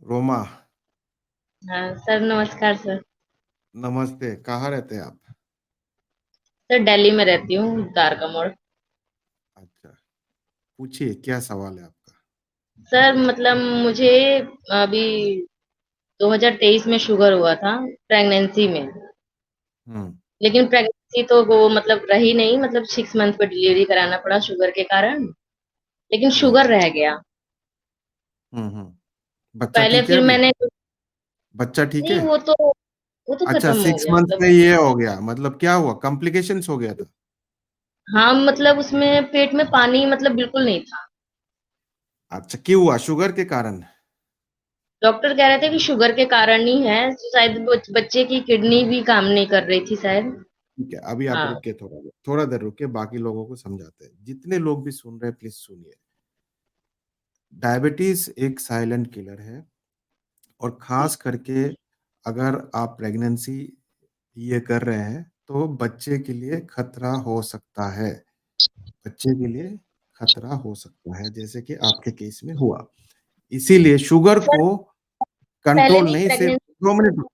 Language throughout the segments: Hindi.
रोमा, हाँ सर, नमस्कार सर। नमस्ते। कहाँ रहते हैं आप? सर दिल्ली में रहती हूँ, द्वारका मोड़। अच्छा, पूछिए क्या सवाल है आपका? सर मतलब मुझे अभी 2023 में शुगर हुआ था, प्रेगनेंसी में। हम्म। लेकिन प्रेगनेंसी तो वो मतलब रही नहीं, मतलब 6 मंथ पे डिलीवरी कराना पड़ा शुगर के कारण। लेकिन हम्म। शुगर रह गया। बच्चा पहले ठीक है फिर अभी? मैंने बच्चा ठीक नहीं, है? वो तो अच्छा, खत्म हो सिक्स गया मंथ मतलब। में ये हो गया, मतलब क्या हुआ? कॉम्प्लिकेशंस हो गया था? हाँ मतलब उसमें पेट में पानी मतलब बिल्कुल नहीं था। अच्छा, क्यों हुआ? शुगर के कारण? डॉक्टर कह रहे थे कि शुगर के कारण ही है, शायद बच्चे की किडनी भी काम नहीं कर रही थी शायद। ठीक है, अभी आप हाँ। रुके, थोड़ा देर रुके, बाकी लोगों को समझाते हैं। जितने लोग भी सुन रहे हैं प्लीज सुनिए। डायबिटीज एक साइलेंट किलर है, और जी। खास करके अगर आप प्रेगनेंसी ये कर रहे हैं तो बच्चे के लिए खतरा हो सकता है। बच्चे के लिए खतरा हो सकता है, जैसे कि आपके केस में हुआ। इसीलिए शुगर सर को पहले कंट्रोल नहीं नहीं, सिर्फ प्रेगनेंसी। 2 मिनट,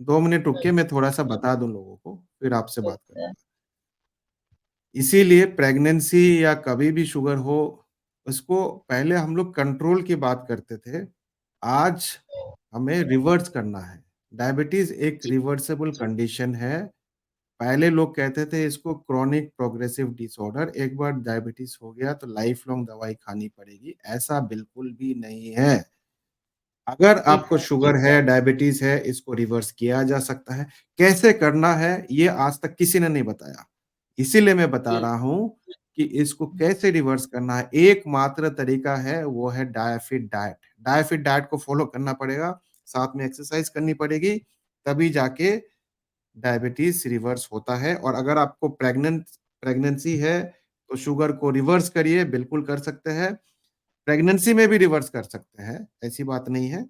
2 मिनट रुक के मैं थोड़ा सा बता दूं लोगों को, फिर आपसे बात करूंगा। इसीलिए प्रेगनेंसी या कभी भी शुगर हो, उसको पहले हम लोग कंट्रोल की बात करते थे। आज हमें रिवर्स करना है। डायबिटीज एक रिवर्सेबल कंडीशन है। पहले लोग कहते थे इसको क्रॉनिक प्रोग्रेसिव डिसऑर्डर, एक बार डायबिटीज हो गया तो लाइफ लॉन्ग दवाई खानी पड़ेगी, ऐसा बिल्कुल भी नहीं है। अगर जी आपको सर। शुगर है, डायबिटीज है, इसको रिवर्स किया जा सकता है। कैसे करना है ये आज तक किसी ने नहीं बताया, इसीलिए मैं बता जी। रहा हूं कि इसको कैसे रिवर्स करना है। एकमात्र तरीका है, वो है डायफिट डाइट। डायफिट डाइट को फॉलो करना पड़ेगा, साथ में एक्सरसाइज करनी पड़ेगी, तभी जाके डायबिटीज रिवर्स होता है। और अगर आपको प्रेगनेंसी है तो शुगर को रिवर्स करिए, बिल्कुल कर सकते हैं। प्रेगनेंसी में भी रिवर्स कर सकते हैं, ऐसी बात नहीं है।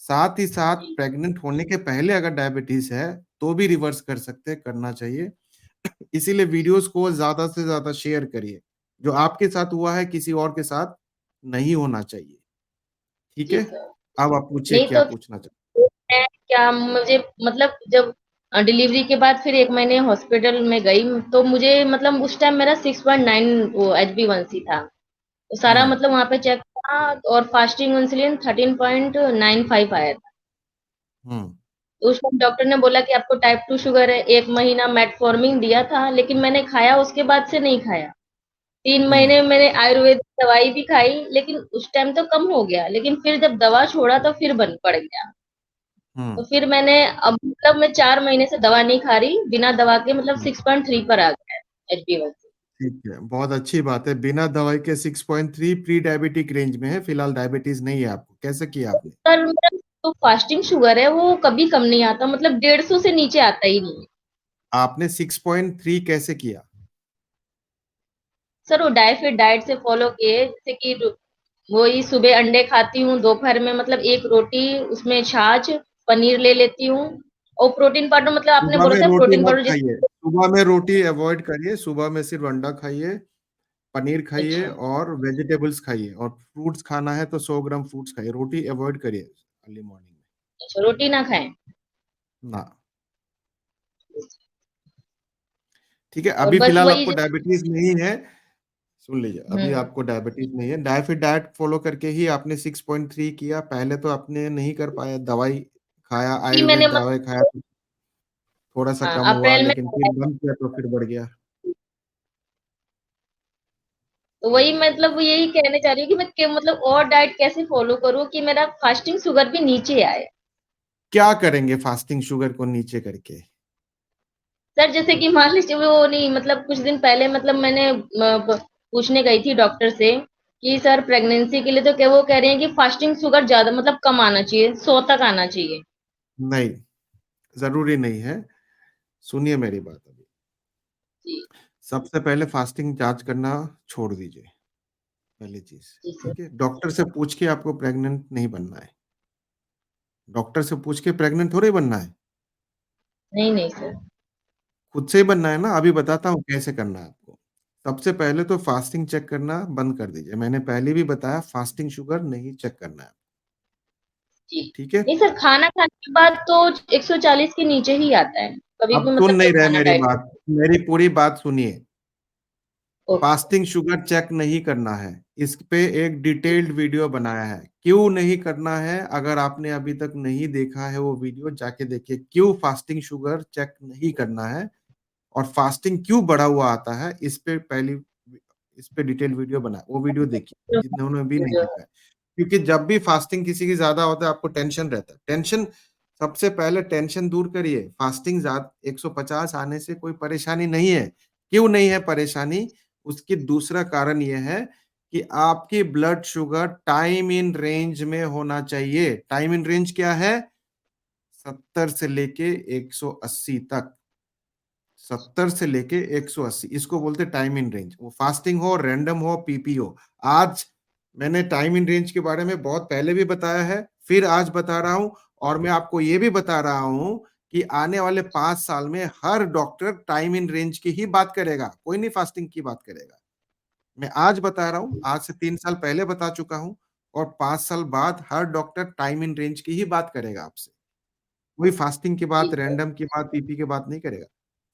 साथ ही साथ प्रेग्नेंट होने के पहले अगर डायबिटीज है तो भी रिवर्स कर सकते हैं, करना चाहिए। इसीलिए वीडियोस को ज्यादा से ज्यादा शेयर करिए। जो आपके साथ हुआ है किसी और के साथ नहीं होना चाहिए। ठीक जी है? सर। अब आप पूछिए नहीं क्या तो पूछना चाहते मैं क्या मुझे मतलब जब डिलीवरी के बाद फिर 1 महीने हॉस्पिटल में गई, तो मुझे मतलब उस टाइम मेरा 6.9 वो HbA1c था। तो हैं? सारा मतलब वहाँ पे चेक था। और फास्टिंग इंसुलिन 13.95 आया था। हम्म। तो उस टाइम डॉक्टर ने बोला कि आपको टाइप 2 शुगर है। 1 महीना मेटफॉर्मिन दिया था, लेकिन मैंने खाया, उसके बाद से नहीं खाया। 3 महीने हम्म। मैंने आयुर्वेदिक दवाई भी खाई, लेकिन उस टाइम तो कम हो गया, लेकिन फिर जब दवा छोड़ा तो फिर बन पड़ गया। तो हम्म। फिर मैंने अब मतलब मैं 4 महीने से दवा नहीं खा रही, बिना दवा के मतलब हम्म। 6.3 पर आ गया है HbA1c। ठीक है, बहुत अच्छी बात है। बिना दवाई के 6.3 प्री डायबिटिक रेंज में है, फिलहाल डायबिटीज नहीं है आपको। कैसे किया आपने? पर मेरा जो फास्टिंग शुगर है वो कभी कम नहीं आता, मतलब 150 से नीचे आता ही नहीं है। आपने 6.3 कैसे किया? सर वो डाइट से फॉलो किए, जैसे कि वही सुबह अंडे खाती हूँ, दोपहर में मतलब एक रोटी, उसमें छाछ, पनीर ले लेती हूँ। और प्रोटीन पाउडर मतलब आपने सुबह बोला में था रोटी प्रोटीन मत पाउडर जिस। खाइए, सुबह में रोटी अवॉइड करिए। सुबह में सिर्फ अंडा खाइए, पनीर खाइए अच्छा। और वेजिटेबल्स खाइए, और फ्रूट्स खाना है तो 100 ग्राम फ्रूट्स खाइए। रोटी अवॉइड करिए अर्ली मॉर्निंग अच्छा, रोटी ना खाएं। में ना। ठीक है, और अभी बस फिलहाल वही आपको डायबिटीज नहीं है। सुन लीजिए, अभी हम्म। आपको डायबिटीज नहीं है। डायफिट डाइट फॉलो करके ही आपने 6.3 किया। पहले तो आपने नहीं कर पाया, दवाई खाया, कि मैंने आयुर्वेद दवाई खाया मतलब तो थोड़ा सा हाँ, कम हुआ, अप्रैल में लेकिन फिर बंद किया तो फिर बढ़ गया। तो वही बोलिए बोलिए। मतलब वो यही कहने चाह रही हूँ कि मैं मतलब और डाइट कैसे फॉलो करूँ कि मेरा फास्टिंग शुगर भी नीचे आए। क्या करेंगे फास्टिंग शुगर को नीचे करके? सर जैसे कि मान लीजिए वो नहीं, मतलब कुछ दिन पहले मतलब मैंने पूछने गई थी डॉक्टर से कि सर प्रेगनेंसी के लिए तो क्या वो कह रहे हैं कि फास्टिंग शुगर ज्यादा मतलब कम आना चाहिए, 100 तक आना चाहिए। नहीं, जरूरी नहीं है। सुनिए मेरी बात अभी। जी। सबसे पहले फास्टिंग जांच करना छोड़ दीजिए, पहली चीज। जी सर। ठीक है, डॉक्टर से पूछ के आपको प्रेग्नेंट नहीं बनना है। डॉक्टर से पूछ के प्रेग्नेंट थोड़ी बनना है, नहीं नहीं सर। खुद से ही बनना है ना। अभी बताता हूँ कैसे करना है आपको। सबसे पहले तो फास्टिंग चेक करना बंद कर दीजिए। मैंने पहले भी बताया, फास्टिंग शुगर नहीं चेक करना है। जी। ठीक है? नहीं सर, खाना खाने के बाद तो 140 के नीचे ही आता है, कभी अब भी सुन मतलब नहीं जब रहे खाना मेरी डाइट। बात, मेरी पूरी बात सुनिए। ओके। फास्टिंग शुगर चेक नहीं करना है, इस पे एक डिटेल्ड वीडियो बनाया है। क्यों नहीं करना है? अगर आपने अभी तक नहीं देखा है वो वीडियो, जाके देखिए क्यों फास्टिंग शुगर चेक नहीं करना है और फास्टिंग क्यों बढ़ा हुआ आता है। इस पे डिटेल वीडियो बना, वो वीडियो देखिए जिन्होंने भी नहीं देखा है। क्योंकि जब भी फास्टिंग किसी की ज्यादा होता है आपको टेंशन रहता है। टेंशन, सबसे पहले टेंशन दूर करिए। फास्टिंग ज्यादा 150 आने से कोई परेशानी नहीं है। क्यों नहीं है परेशानी? उसकी दूसरा कारण यह है कि आपकी blood sugar time in range में होना चाहिए। टाइम इन रेंज क्या है? 70 से लेके 180 तक। 70 से लेके 180, इसको बोलते टाइम इन रेंज। वो फास्टिंग हो, रैंडम हो, पीपी हो। आज मैंने टाइम इन रेंज के बारे में बहुत पहले भी बताया है, फिर आज बता रहा हूं। और मैं आपको ये भी बता रहा हूं कि आने वाले 5 साल में हर डॉक्टर टाइम इन रेंज की ही बात करेगा, कोई नहीं फास्टिंग की बात करेगा। मैं आज बता रहा हूं, आज से 3 साल पहले बता चुका हूं। और 5 साल बाद हर डॉक्टर टाइम इन रेंज की ही बात करेगा आपसे। कोई फास्टिंग की बात, जी सर। रैंडम की बात, पीपी की बात नहीं करेगा।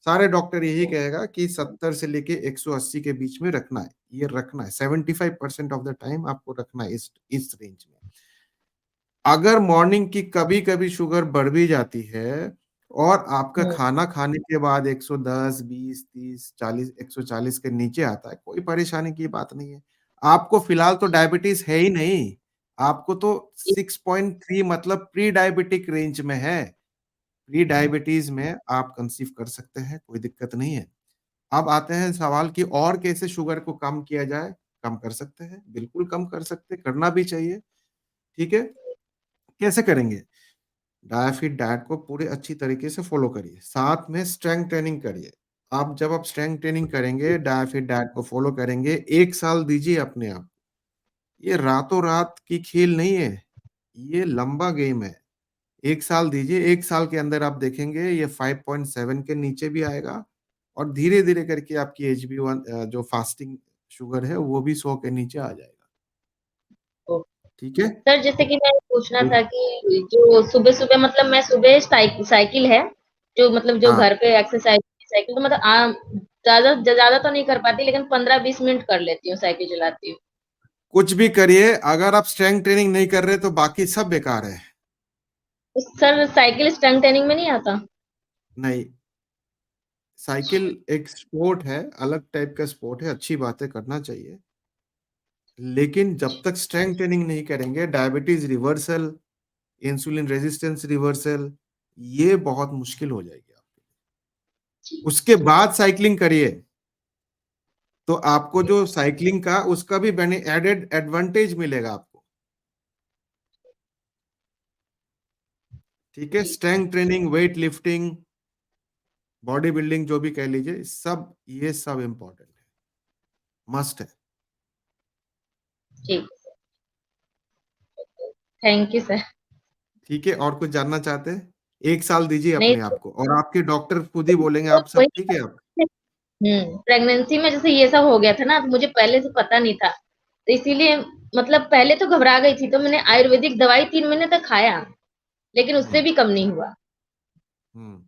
सारे डॉक्टर यही कहेगा कि 70 से लेके 180 के बीच में रखना है। ये रखना है 75% ऑफ द टाइम आपको रखना है इस रेंज में। अगर मॉर्निंग की कभी कभी शुगर बढ़ भी जाती है और आपका हुँ, खाना खाने के बाद 110, 20, 30, 40, 140 के नीचे आता है, कोई परेशानी की बात नहीं है। आपको फिलहाल तो डायबिटीज है ही नहीं। आपको तो जी, 6.3 मतलब प्री डायबिटिक रेंज में है। प्री डायबिटीज में आप कंसीव कर सकते हैं, कोई दिक्कत नहीं है। अब आते हैं सवाल कि और कैसे शुगर को कम किया जाए। कम कर सकते हैं, बिल्कुल कम कर सकते हैं, करना भी चाहिए। ठीक है? कैसे करेंगे? डायफिट डाइट को पूरे अच्छी तरीके से फॉलो करिए, साथ में स्ट्रेंथ ट्रेनिंग करिए। आप जब आप स्ट्रेंथ ट्रेनिंग करेंगे, डायफिट डाइट को फॉलो करेंगे, 1 साल दीजिए अपने आप। ये रातों रात की खेल नहीं है, ये लंबा गेम है। 1 साल दीजिए, 1 साल के अंदर आप देखेंगे ये 5.7 के नीचे भी आएगा। और धीरे धीरे करके आपकी HB1 जो फास्टिंग शुगर है वो भी 100 के नीचे आ जाएगा। ओ ठीक है? सर, जैसे कि मैं पूछना बिल- था कि जो सुबह-सुबह मतलब मैं सुबह साइकिल है, जो मतलब जो हाँ, घर पे एक्सरसाइज़ साइकिल तो मतलब ज़्यादा तो नहीं कर पाती, लेकिन 15-20 मिनट कर लेती हूँ, साइकिल चलाती हूँ। कुछ भी करिए, अगर आप स्ट्रेंथ ट्रेनिंग नहीं कर रहे तो बाकी सब बेकार है। तो सर, साइकिल स्ट्रेंथ ट्रेनिंग में नहीं आता? नहीं, साइकिल एक स्पोर्ट है, अलग टाइप का स्पोर्ट है, अच्छी बातें करना चाहिए। लेकिन जब तक स्ट्रेंथ ट्रेनिंग नहीं करेंगे, diabetes reversal, insulin resistance reversal, ये बहुत मुश्किल हो जाएगी आपके जी, लिए। उसके बाद साइकिलिंग करिए तो आपको जो साइकिलिंग का उसका भी एडेड एडवांटेज मिलेगा आपको। ठीक है? जी, strength training, weight lifting, body building जो भी कह लीजिए, सब ये सब इंपॉर्टेंट है, मस्ट है। ठीक। Thank you sir. ठीक है? और कुछ जानना चाहते हैं? 1 साल दीजिए नहीं अपने आप को और आपके डॉक्टर खुद ही बोलेंगे तो आप सब वही ठीक है आप। प्रेगनेंसी में जैसे ये सब हो गया था ना, तो मुझे पहले से पता नहीं था। तो इसीलिए मतलब पहले तो घबरा गई थी, तो मैंने आयुर्वेदिक दवाई 3 महीने तक खाया, लेकिन उससे हम्म। भी कम नहीं हुआ। हम्म।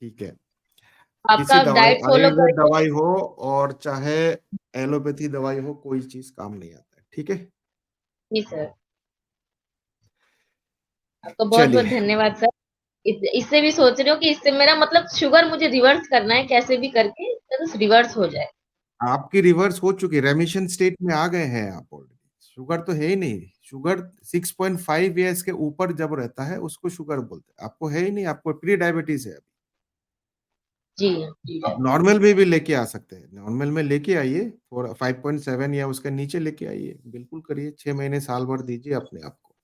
ठीक है। किसी आपका दवाई, डाइट फ़ॉलो आयुर्वेद करके। दवाई हो और चाहे एलोपैथी दवाई हो, कोई चीज काम नहीं आता है। ठीक है? जी सर, आपका बहुत-बहुत चलिए, धन्यवाद सर। इससे भी सोच रही हूँ कि इससे मेरा मतलब शुगर मुझे रिवर्स करना है, कैसे भी करके बस रिवर्स हो जाए। आपकी रिवर्स हो चुकी, रेमिशन स्टेट में आ गए हैं आप ऑलरेडी। शुगर तो है ही नहीं। शुगर 6.5 या इसके ऊपर जब रहता है उसको शुगर बोलते हैं। आपको है ही नहीं, आपको प्री डायबिटीज है अभी। जी, जी आप सर। नॉर्मल में भी लेके आ सकते हैं, नॉर्मल में लेके आइए और 5.7 या उसके नीचे लेके आइए, बिल्कुल करिए। 6 महीने साल भर दीजिए अपने आप को।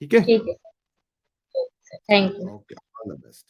ठीक है? ठीक है sir, thank you. Okay, all the best.